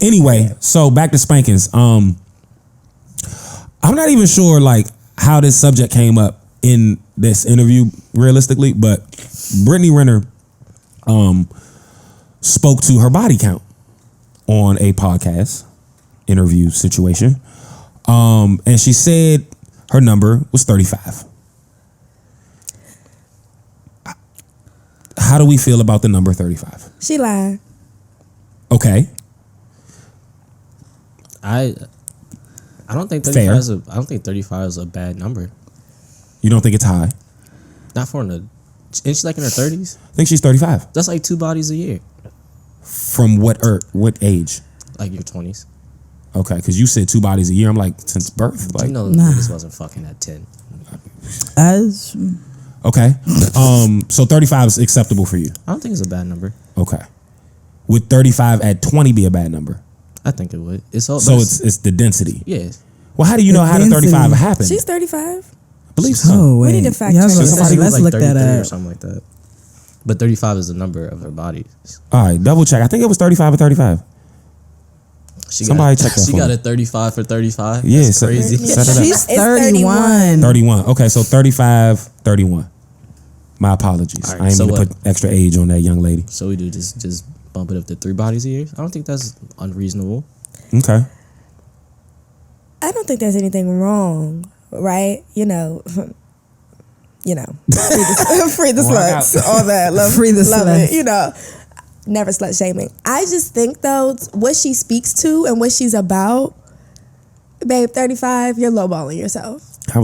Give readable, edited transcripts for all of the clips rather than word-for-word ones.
Anyway, so back to spankings. I'm not even sure like how this subject came up in this interview realistically, but Brittany Renner spoke to her body count on a podcast interview situation. And she said her number was 35. How do we feel about the number 35? She lied. Okay. I don't think 35 is I don't think 35 is a bad number. You don't think it's high? Not for isn't she like in her 30s? I think she's 35. That's like 2 bodies a year. From what age? Like your 20s. Okay, because you said 2 bodies a year. I'm like, since birth. Like, You know, niggas wasn't fucking at 10. Okay. So 35 is acceptable for you. I don't think it's a bad number. Okay. Would 35 at 20 be a bad number? I think it would. It's the density. Yeah. Well, how do you know how the 35 happened? She's 35. I believe so. Oh, wait. We need to fact check. Let's like look that 33 up. or something like that. But 35 is the number of her body. All right, double check. I think it was 35 or 35. Somebody check that. She got a 35 for 35. Yeah, that's crazy. She's 31. 31. Okay, so 35, 31. My apologies. Right, I ain't so mean to put extra age on that young lady. So we do just bump it up to 3 bodies a year? I don't think that's unreasonable. Okay. I don't think there's anything wrong, right? Free the sluts, all that. Free the sluts. It, never slut shaming. I just think though, what she speaks to and what she's about, babe, 35, you're lowballing yourself. That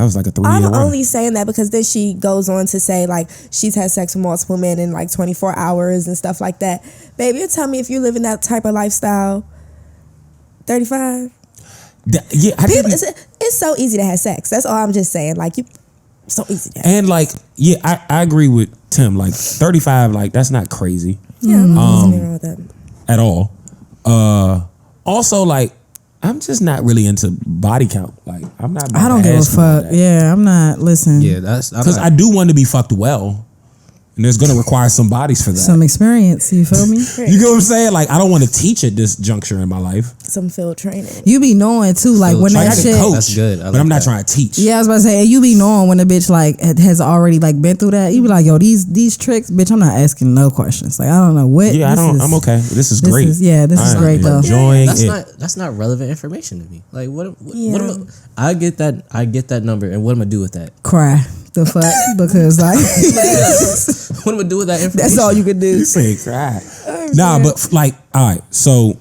was like a 3-year I'm run. only saying that because then she goes on to say like she's had sex with multiple men in like 24 hours and stuff like that. Baby, you tell me if you live in that type of lifestyle, 35. It's so easy to have sex. That's all I'm just saying. Like so easy to have and like, yeah, I agree with Tim. Like 35, like that's not crazy. Yeah, there's nothing wrong with that at all. Also, like, I'm just not really into body count. Like, I'm not. I don't give a fuck. Yeah, I'm not. Listen. Yeah, that's because I do want to be fucked well, and there's going to require some bodies for that. Some experience. You feel me? You get what I'm saying? Like, I don't want to teach at this juncture in my life. Some field training. You be knowing too, like when that shit. Coach, that's good. But I'm not trying to teach. Yeah, I was about to say, you be knowing when a bitch like has already like been through that. You be like, yo, these tricks, bitch. I'm not asking no questions. Like I don't know what. Yeah, I'm okay. This is great. This is great though. Enjoying that's not relevant information to me. Like what I get that number, and what am I do with that? Cry. The fuck? Because like what am I do with that information? That's all you can do. You say cry. Nah, but like, all right, so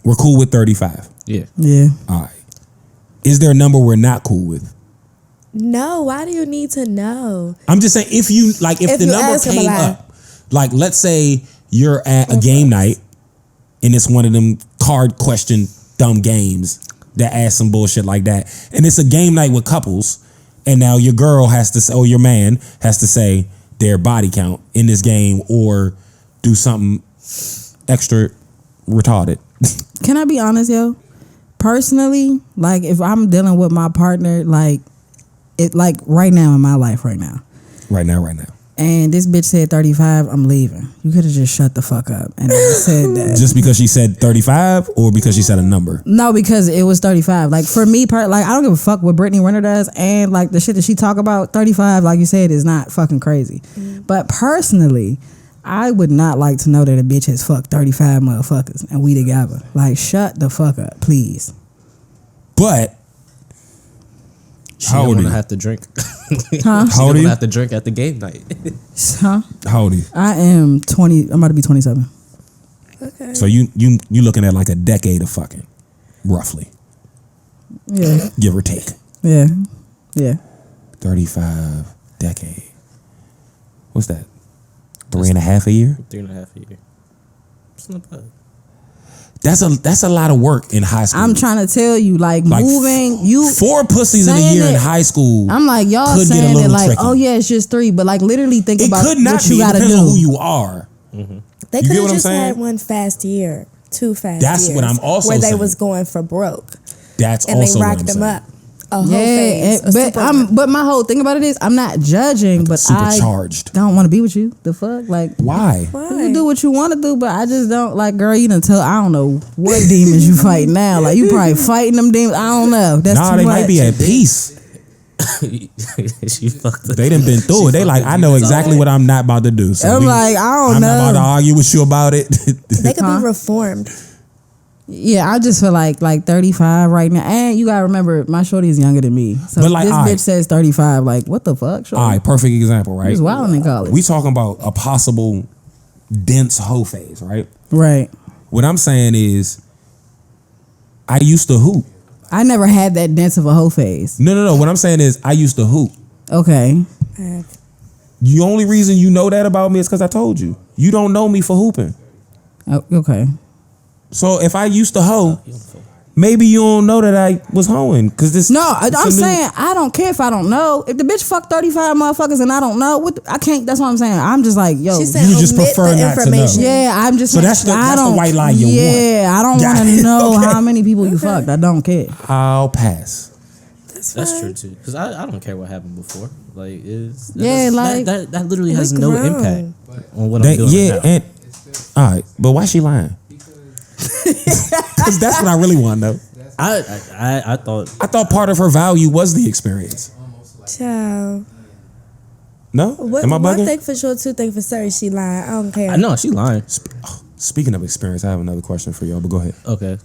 we're cool with 35. Yeah. All right. Is there a number we're not cool with? No, why do you need to know? I'm just saying if the number came up, like let's say you're at a game night and it's one of them card question dumb games that ask some bullshit like that, and it's a game night with couples. And now your girl has to say, or your man has to say their body count in this game or do something extra retarded. Can I be honest, yo? Personally, like if I'm dealing with my partner, like it like right now in my life right now. And this bitch said 35, I'm leaving. You could have just shut the fuck up and said that. Just because she said 35 or because she said a number? No, because it was 35. Like for me, like I don't give a fuck what Brittany Renner does, and like the shit that she talk about, 35, like you said, is not fucking crazy. But personally, I would not like to know that a bitch has fucked 35 motherfuckers and we together. Like shut the fuck up, please. But How old are you? Have to drink. Huh? How old are you? Have to drink at the game night. Huh? How old are you? I am 20. I'm about to be 27. Okay. So you looking at like a decade of fucking, roughly. Yeah. Give or take. Yeah. 35 decade. What's that? 3.5 a year? 3.5 a year. It's not bad. That's a lot of work in high school. I'm trying to tell you, like moving, you 4 pussies in a year in high school. I'm like, y'all could saying get a it like, tricky. oh yeah, it's just 3, but like literally think it about could not what you be. gotta Depends do. on who you are. Mm-hmm. They You could get have what I'm just saying? had one fast year, 2 fast That's years. what I'm also where they saying. was going for broke. That's and also they what racked I'm them saying. up. a whole phase. But my whole thing about it is I'm not judging, but Supercharged. I don't want to be with you. The fuck, like Why? You do what you want to do, but I just don't like. Girl, you done tell I don't know what demons you fight now. Like you probably fighting them demons. I don't know. That's too they much. might be at peace. She fucked up. They done been through it. They like, I know exactly what I'm not about to do. So I'm like, I don't know. I'm not about to argue with you about it. They could be reformed. Yeah, I just feel like 35 right now. And you gotta remember, my shorty is younger than me. So But like, this all bitch right. says 35. Like, what the fuck, shorty? All right, perfect example, right? He was wilding in college. We talking about a possible dense hoe phase, right? Right. What I'm saying is, I used to hoop. I never had that dense of a hoe phase. No. What I'm saying is, I used to hoop. Okay. The only reason you know that about me is because I told you. You don't know me for hooping. Oh, okay. So if I used to hoe, maybe you don't know that I was hoeing. I'm saying I don't care if I don't know. If the bitch fuck 35 motherfuckers and I don't know, I can't. That's what I'm saying. I'm just like, yo. She said You just omit prefer the not to know. information. Yeah, I'm just. So that's the white lie you want. Yeah, I don't Got want it. to know Okay. how many people you fucked. I don't care. I'll pass. That's true too. Because I don't care what happened before. Like that literally We has no grown. impact on what I'm doing. Yeah, right now. and all right, but why she lying? Because that's what I really want to know. I thought part of her value was the experience. Child. No? Am I One bugging? thing for sure, two things for certain. She lying. I don't care. I know she lying. Speaking of experience, I have another question for y'all, but go ahead. Okay.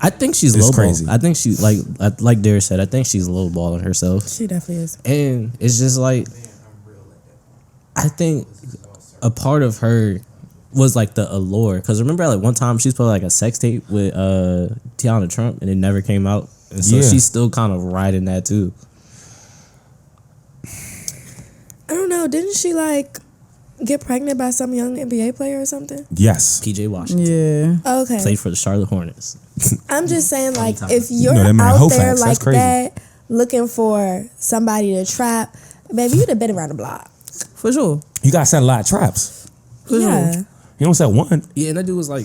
I think she's It's lowballing. crazy. I think she like Dira said. I think she's lowballing herself, She definitely is. and it's just like I think a part of her was like the allure. Because remember, like one time she was put like a sex tape with Tiana Trump, and it never came out, and so Yeah. she's still kind of riding that too. I don't know. Didn't she like get pregnant by some young NBA player or something? Yes. PJ Washington Yeah. Okay. played for the Charlotte Hornets. I'm just saying, like, time. if you're No, that man out hoe there facts. like That's crazy. that, looking for somebody to trap, baby, you'd have been around the block. For sure. You got to set a lot of traps. Yeah. You don't set one. Yeah, and that dude was like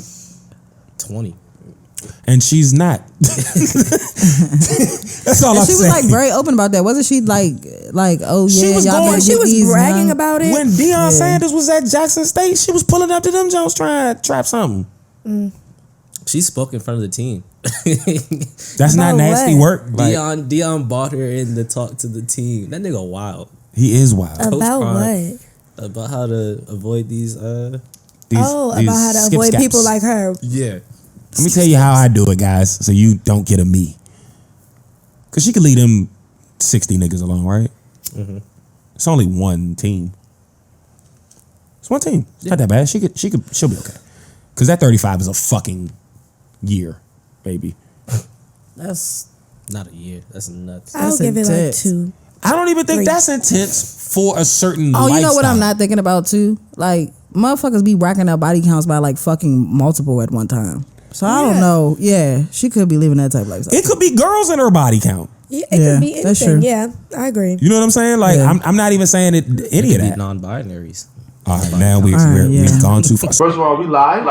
20. And she's not. That's all I'm She was saying. like very open about that. Wasn't she like oh yeah, She was y'all going- better She get was these bragging young- about it. When Deion Sanders was at Jackson State, she was pulling up to them Jones trying to trap something. She spoke in front of the team. That's not About nasty what? work. Like, Dion bought her in to talk to the team. That nigga wild. he is wild. About Prime. what? About how to avoid these About these how to skip avoid scaps. people like her. Yeah. Let me tell you how I do it, guys, so you don't get a me. Because she could leave them 60 niggas alone, right? Mm-hmm. It's only one team. It's one team. It's not that bad. She'll be okay. Because that 35 is a fucking year, baby. That's not a year. That's nuts. I'll That's give it like intense. 2. I don't even think 3. that's intense for a certain Oh, you know what I'm lifestyle. not thinking about too? Like motherfuckers be racking up body counts by like fucking multiple at one time. So I don't Yeah. know. Yeah, she could be living that type of lifestyle. It could be girls in her body count. Yeah, it Yeah, could be that's anything. true. Yeah, I agree. You know what I'm saying? Like, Yeah. I'm not even saying any of Be that. non-binaries. All right, now we've yeah. gone too far. First of all, we live.